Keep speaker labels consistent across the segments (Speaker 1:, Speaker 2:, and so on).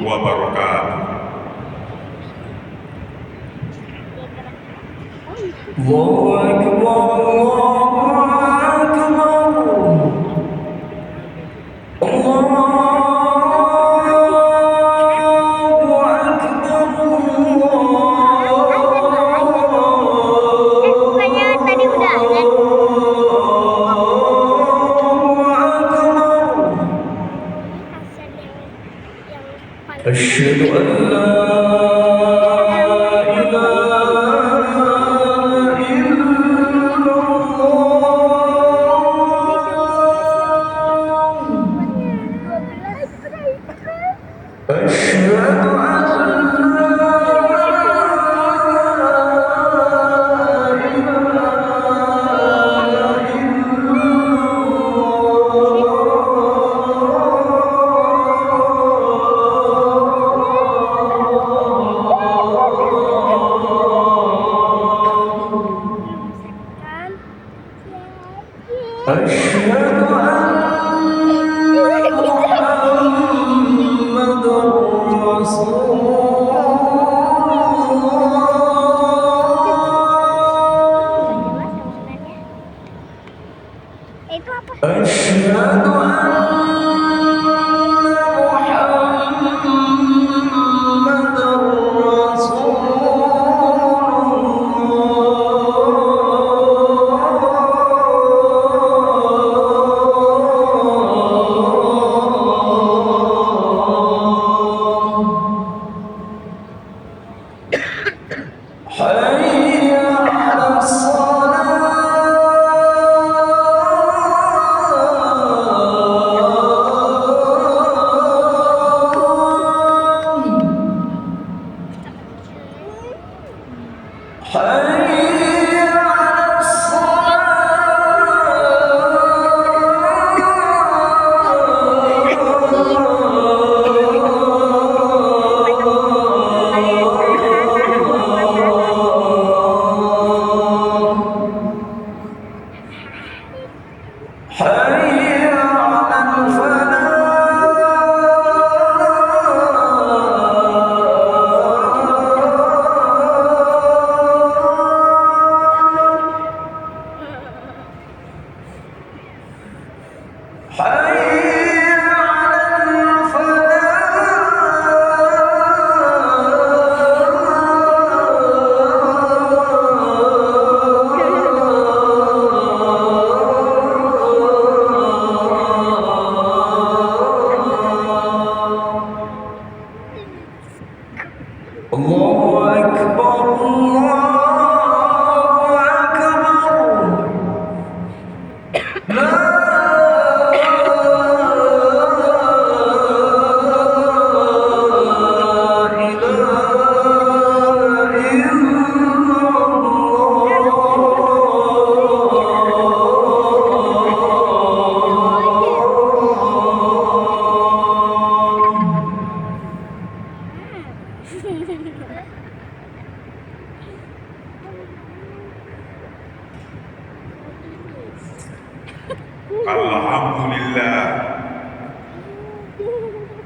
Speaker 1: wabarakatuh.
Speaker 2: Allahu Akbar, Allahu Asyhadu an la ilaha illallah. Asyhadu an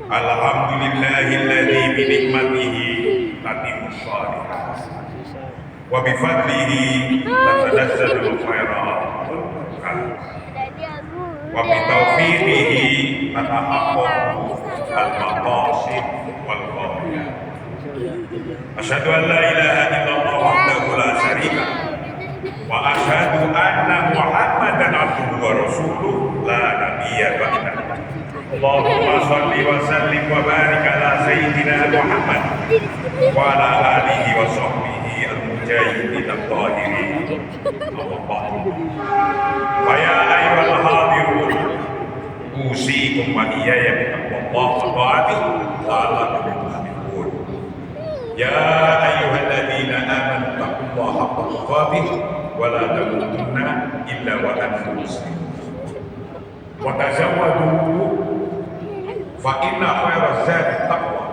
Speaker 1: Alhamdulillahilladzi bi ni'matihi tatimmus shalihat wa bi fadlihi tatanazzalul khairat wal barakat wa bi taufiqihi tatahaqqaqu al maqasid wal ghayat. Asyhadu an la ilaha illallah wahdahu la syarika wa asyhadu anna Muhammadan abduhu wa rasuluh la nabiyya ba'dahu. Allahumma shalli wa sallim wa barik ala sayyidina Muhammad wa ala alihi wa sahbihi al-mujahidin al-tahirin. Wa ya ayyuhal hadirun usikum wa iyaya bittaqwallah wa ta'atihi la'allakum tuflihun. Ya ayyuhalladzina amanu taqullaha haqqa tuqatih wa la tamutunna illa wa antum muslimun. Wa tazawwadu fa inna khairaz zadi taqwa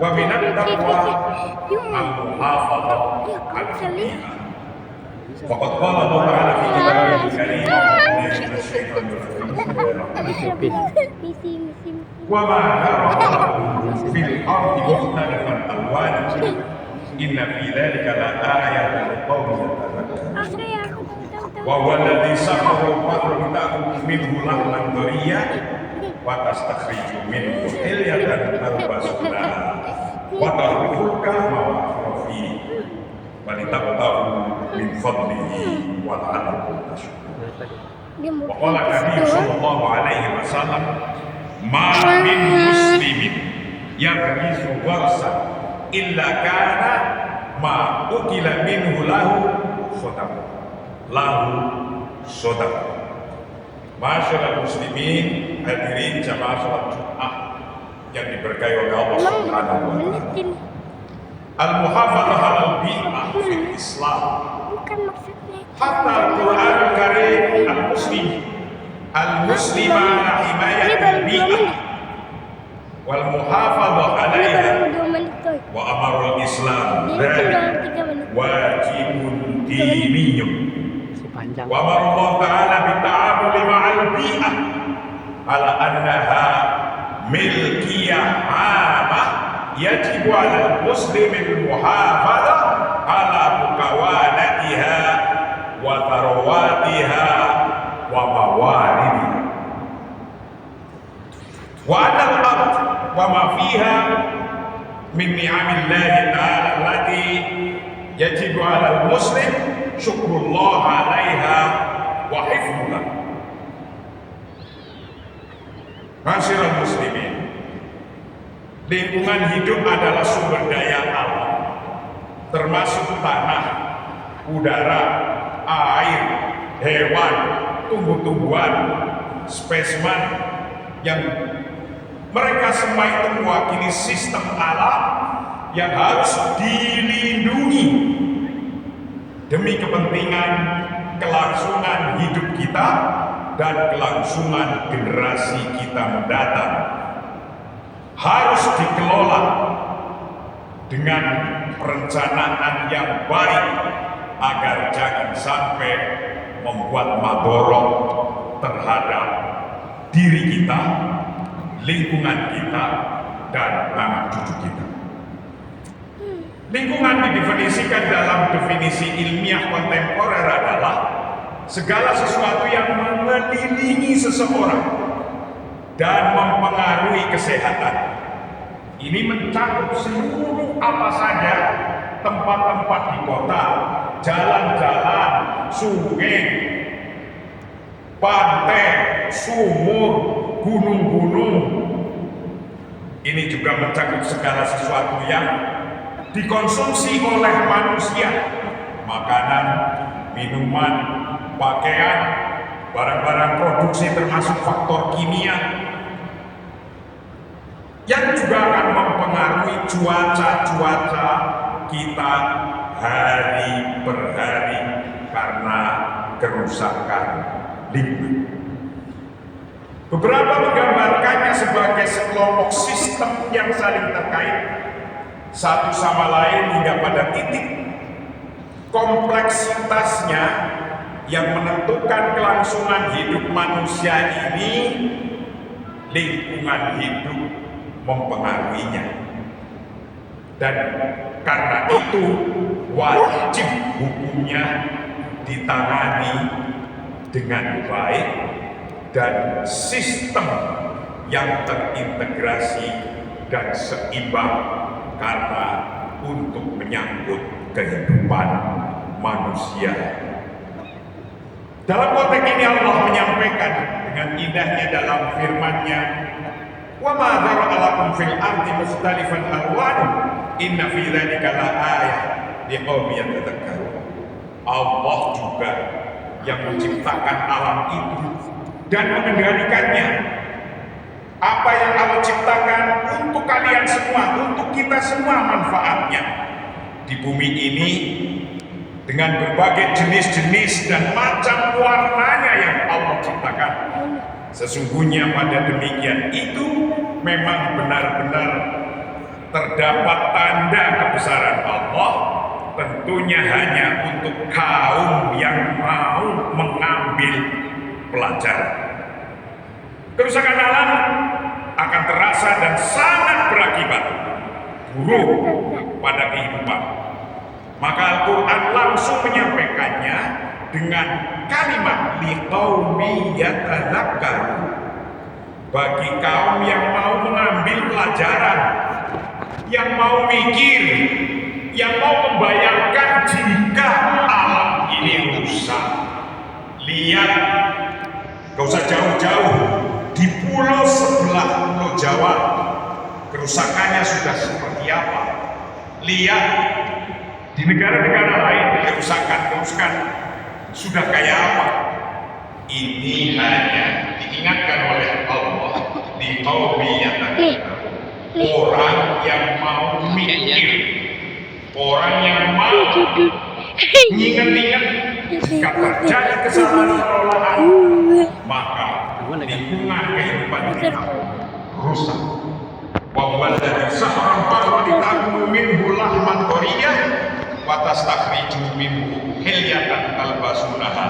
Speaker 1: wa minat taqwa al-muhafadzatu 'alal iman. Faqad qala Allah ta'ala fi kitabihil karim wa ma nara fil ardi mukhtalifan alwanuhu inna fi dzalika laayatan liqaumin yatafakkarun. Wa huwa alladzi sakhkhara al-bahra lita'kulu minhu lahman dariyyan wa tastakhriju minhu hilyatan talbasunaha wa tarfulka mawakhira fihi wa litabtaghu min fadlihi wa la'allakum tashkurun. Wa qala Nabi sallallahu alaihi wasallam, ma min muslimin yaghrisu gharsan illa kana ma ukila minhu lahu sadaqah. Masyaallah muslimin, hadirin jamaah salat Jumat yang diberkahi oleh Allah Subhanahu wa taala. Al-muhafadzah 'alal bi'ah fil Islam. Hatta Al-Qur'an Karim al-muslim al-muslima himayatul bi'ah wal muhafadzah 'alaiha wa amarul Islam dzalik wajibun diniyyun. Wa Allah ta'ala bita'amuli ma'al bi'ah ala annaha milkiyah 'amah yajibu 'alal muslimil muhafadzah 'ala mukawanatiha wa tharwatiha wa mawaridiha wa anal ard wa ma fiha min ni'amillahi ta'ala allati yajibu 'alal muslim syukrullah 'alaiha wa hifdzuha. Masyaallah muslimin, lingkungan hidup adalah sumber daya alam, termasuk tanah, udara, air, hewan, tumbuh-tumbuhan, spesimen yang mereka semua itu mewakili sistem alam yang harus dilindungi demi kepentingan kelangsungan hidup kita dan kelangsungan generasi kita mendatang. Harus dikelola dengan perencanaan yang baik agar jangan sampai membuat madorot terhadap diri kita, lingkungan kita, dan anak cucu kita. Lingkungan didefinisikan dalam definisi ilmiah kontemporer adalah segala sesuatu yang mengelilingi seseorang dan mempengaruhi kesehatan. Ini mencakup seluruh apa saja tempat-tempat di kota, jalan-jalan, sungai, pantai, sumur, gunung-gunung. Ini juga mencakup segala sesuatu yang dikonsumsi oleh manusia, makanan, minuman, pakaian, barang-barang produksi termasuk faktor kimia yang juga akan mempengaruhi cuaca kita hari per hari karena kerusakan lingkungan. Beberapa menggambarkannya sebagai sekelompok sistem yang saling terkait satu sama lain hingga pada titik kompleksitasnya yang menentukan kelangsungan hidup manusia ini, lingkungan hidup mempengaruhinya. Dan karena itu wajib hukumnya ditangani dengan baik dan sistem yang terintegrasi dan seimbang karena untuk menyangkut kehidupan manusia. Dalam konteks ini Allah menyampaikan dengan indahnya dalam firman-Nya, "Wa ma dzara'a lakum fil ardi mukhtalifan alwanuhu inna fi dzalika laayah liqaumin yatafakkarun." Allah juga yang menciptakan alam itu dan mengendalikannya. Apa yang Allah ciptakan untuk kalian semua, untuk kita semua manfaatnya di bumi ini dengan berbagai jenis-jenis dan macam warnanya yang Allah ciptakan. Sesungguhnya pada demikian itu memang benar-benar terdapat tanda kebesaran Allah, tentunya hanya untuk kaum yang mau mengambil pelajaran. Kerusakan alam akan terasa dan sangat berakibat buruk pada kehidupan. Maka Al-Quran langsung menyampaikannya dengan kalimat liqaumi yatadzakkarun, bagi kaum yang mau mengambil pelajaran, yang mau mikir, yang mau membayangkan jika alam ini rusak. Lihat, gak usah jauh-jauh, di pulau sebelah Pulau Jawa kerusakannya sudah seperti apa. Lihat di negara-negara lain kerusakan sudah kayak apa. Ini hanya diingatkan oleh Allah di qaumiyah, orang yang mau mikir, orang yang mau ingat-ingat jika terjadi kesalahan pengelolaan, maka lingkungan kehidupan kita rusak. Wawalladzi sahara al-bahra litakunu minhu lahman thariyyan wa tastakhriju minhu hilyatan talbasunaha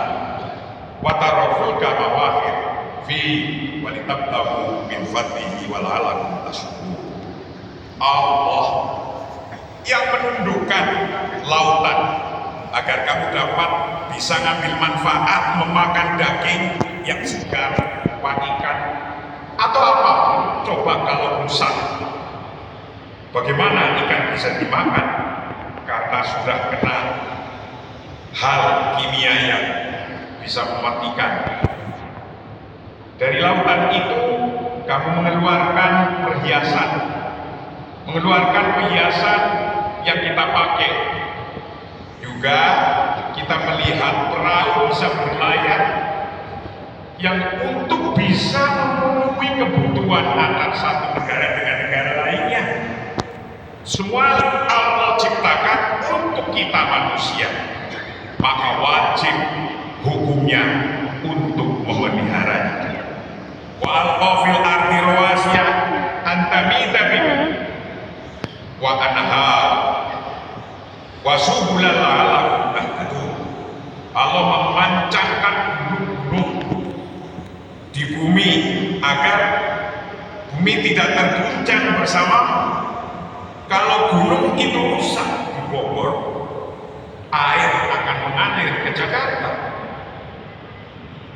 Speaker 1: wa taraful mawahir fi wa litabtahu min fadlihi wa la'allakum tashkurun. Allah yang menundukkan lautan agar kamu dapat bisa ngambil manfaat memakan daging yang segar, ikan atau apa. Coba kalau rusak, bagaimana ikan bisa dimakan? Karena sudah kena hal kimia yang bisa mematikan. Dari lautan itu kamu mengeluarkan perhiasan yang kita pakai. Juga kita melihat perahu bisa berlayar yang untuk bisa memenuhi kebutuhan antar satu negara dengan negara lainnya. Semua Allah ciptakan untuk kita manusia, maka wajib hukumnya untuk memeliharanya. Wa alqafil ardi rawasiya antamita bikum wa anhar wa subulal la'allakum tahtadun. Allah memancangkan gunung-gunung di bumi agar bumi tidak terguncang bersama. Kalau gunung itu rusak di Bogor, air akan mengalir ke Jakarta,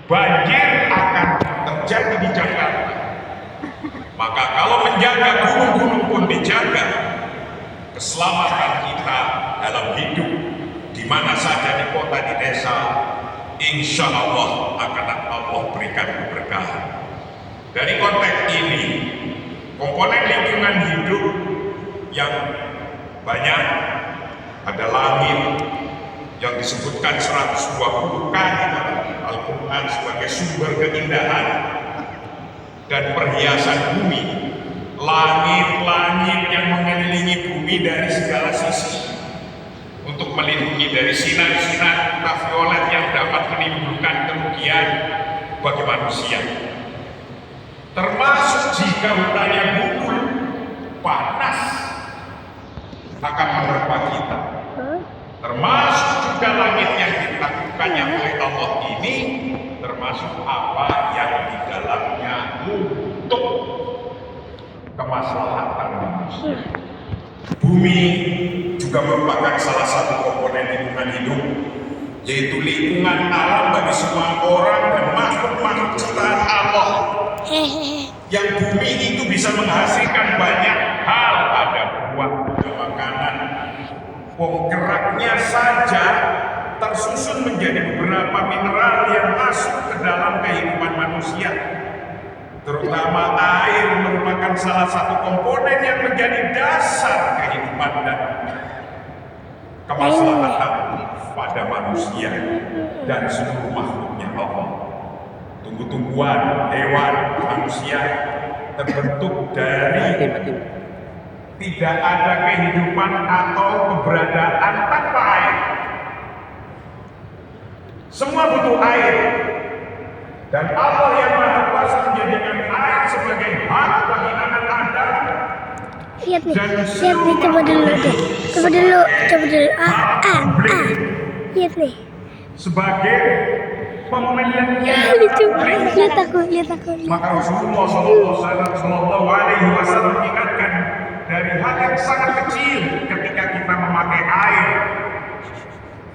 Speaker 1: banjir akan terjadi di Jakarta. Maka kalau menjaga gunung-gunung pun dijaga, keselamatan kita dalam hidup di mana saja, di kota, di desa, insya Allah akan Allah berikan keberkahan. Dari konteks ini, komponen lingkungan hidup yang banyak ada langit yang disebutkan 120 kali dalam Al-Quran sebagai sumber keindahan dan perhiasan bumi. Langit-langit yang mengelilingi bumi dari segala sisi untuk melindungi dari sinar-sinar ultraviolet yang dapat menimbulkan kerugian bagi manusia. Termasuk jika hutannya gugur, panas akan menerpa kita. Termasuk juga langit yang ditakutkannya oleh Allah ini, termasuk apa yang di dalamnya untuk kemaslahatan manusia. Bumi juga merupakan salah satu komponen lingkungan hidup, yaitu lingkungan alam bagi semua orang dan makhluk-makhluk ciptaan Allah. Yang bumi itu bisa menghasilkan banyak hal, ada buah, ada makanan. Geraknya saja tersusun menjadi beberapa mineral yang masuk ke dalam kehidupan manusia. Terutama air merupakan salah satu komponen yang menjadi dasar kehidupan dan kemaslahatan pada manusia dan seluruh makhluknya Allah. Tumbuh-tumbuhan, hewan, manusia terbentuk dari tidak ada kehidupan atau keberadaan tanpa air. Semua butuh air, dan Allah yang Maha Kuasa menjadikan air sebagai hak bagi anak Adam.
Speaker 3: Lihat nih, coba dulu deh, coba dulu. Lihat nih.
Speaker 1: Sebagai pembeliannya.
Speaker 3: Lucu. Lihat aku.
Speaker 1: Maka Rasulullah Shallallahu Alaihi Wasallam ingatkan dari hal yang sangat kecil ketika kita memakai air.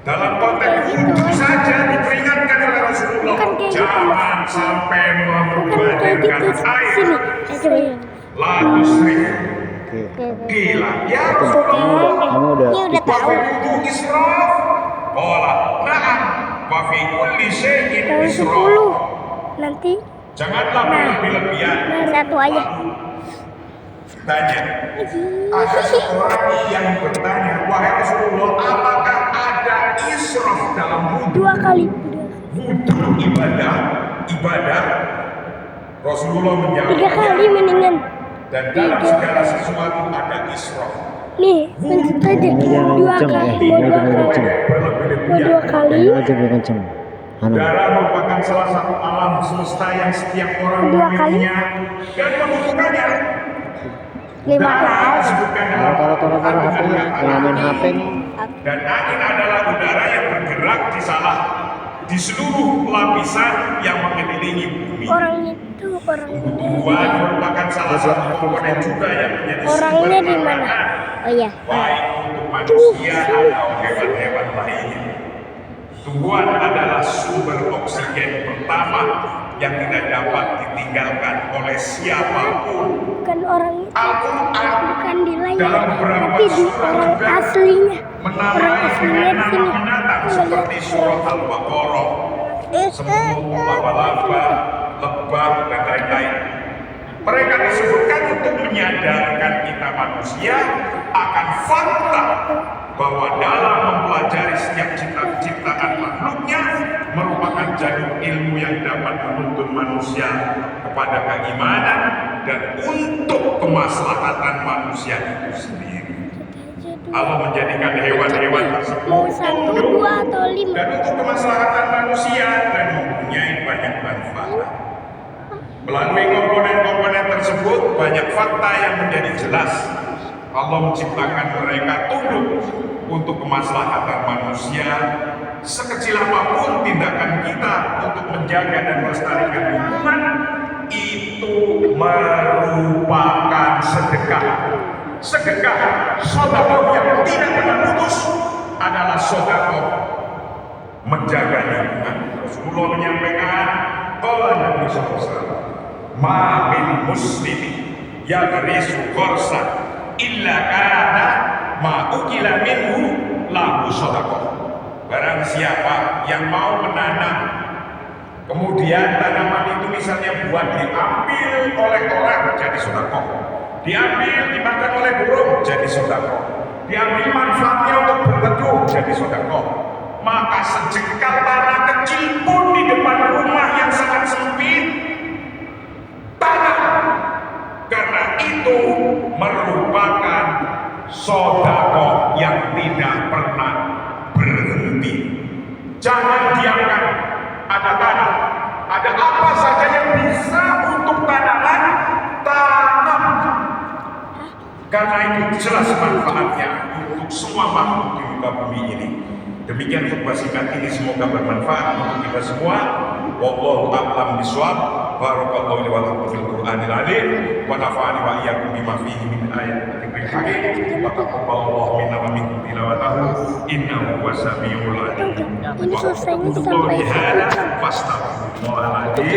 Speaker 1: Dalam konteks wudhu saja diperingatkan oleh Rasulullah, jangan sampai membandingkan air. Lalu sering gila, ya Rasulullah.
Speaker 3: Ini udah tahu.
Speaker 1: Wudhu israf. Qala na'am. Wa fi kulli syai'in
Speaker 3: Tahun
Speaker 1: israf.
Speaker 3: 10. Nanti
Speaker 1: Janganlah berlebih-lebihan.
Speaker 3: satu aja.
Speaker 1: Tanya, ada seorang yang bertanya, wahai Rasulullah, apakah ada israf dalam wudhu?
Speaker 3: 2 kali.
Speaker 1: Wudhu ibadah. Rasulullah menjawab,
Speaker 3: 3 kali mendingan.
Speaker 1: dan dalam segala sesuatu ada israf.
Speaker 3: Nih, lanjut aja. 2 kali. Mau 2 kali.
Speaker 1: Darah merupakan salah satu alam semesta yang setiap orang
Speaker 3: 2 kali.
Speaker 1: memilikinya dan membutuhkannya.
Speaker 3: 5
Speaker 1: Darah
Speaker 3: kali.
Speaker 1: disebutkan dalam
Speaker 4: Kalau HP-nya, kalau main HP nih.
Speaker 1: dan angin adalah udara yang bergerak di seluruh lapisan yang mengelilingi bumi.
Speaker 3: Orang itu
Speaker 1: Tumbuhan merupakan salah satu komponen juga yang menjadi
Speaker 3: orangnya di
Speaker 1: sumber
Speaker 3: mana?
Speaker 1: makanan,
Speaker 3: Oh iya.
Speaker 1: baik untuk manusia atau hewan-hewan lainnya. Tumbuhan adalah sumber oksigen pertama yang tidak dapat ditinggalkan oleh siapapun.
Speaker 3: Bukan orang itu.
Speaker 1: Al-Quran
Speaker 3: Bukan di layar.
Speaker 1: dalam beberapa
Speaker 3: Tapi di
Speaker 1: surah
Speaker 3: orang
Speaker 1: juga
Speaker 3: aslinya. Orang
Speaker 1: menamai
Speaker 3: aslinya
Speaker 1: dengan
Speaker 3: di
Speaker 1: nama
Speaker 3: sini.
Speaker 1: binatang seperti surah Al-Baqarah, semut, laba-laba, lebah, dan lain-lain. Mereka disebutkan untuk menyadarkan kita manusia akan fakta bahwa dalam mempelajari setiap ciptaan makhluknya merupakan jalur ilmu yang dapat menuntun manusia kepada keimanan dan untuk kemaslahatan manusia itu sendiri. Allah menjadikan hewan-hewan tersebut
Speaker 3: Mau 1, 2 atau 5.
Speaker 1: dan untuk kemaslahatan manusia dan mempunyai banyak manfaat. Melalui komponen-komponen tersebut banyak fakta yang menjadi jelas. Allah menciptakan mereka tunduk untuk kemaslahatan manusia. Sekecil apapun tindakan kita untuk menjaga dan melestarikan lingkungan, itu merupakan sedekah. Sedekah, sedekah yang tidak pernah putus adalah sedekah menjaga lingkungan. Rasulullah menyampaikan, qala Nabi sallallahu alaihi wasallam, ma min muslimin yagrisu gharsan illa kana ma ukila minhu lahu sedekah. Barang siapa yang mau menanam, kemudian tanaman itu misalnya buat diambil oleh orang jadi sedekah, diambil dimakan oleh burung jadi sedekah, diambil manfaatnya untuk berteduh jadi sedekah, maka sejengkal tanah kecil pun di depan rumah yang sangat sempit, tanam, karena itu merupakan sedekah yang tidak pernah berhenti. Jangan diamkan. Ada tanah, ada apa saja yang bisa untuk tanaman, tanam, karena itu jelas manfaatnya untuk semua makhluk di muka bumi ini. Demikian khutbah singkat ini, semoga bermanfaat untuk kita semua. Wallahu a'lam bishawab. Barakallahu li wa lakum fil Qur'anil azim wa nafa'ani wa iyyakum bima fihi min ayatin dzikril hakim. Wa taqabbalallahu minna wa minkum tilawatahu innahu huwas samiul alim.
Speaker 3: Ini selesainya
Speaker 1: Untuk
Speaker 3: sampai
Speaker 1: hada fastaghfirullahaladzim.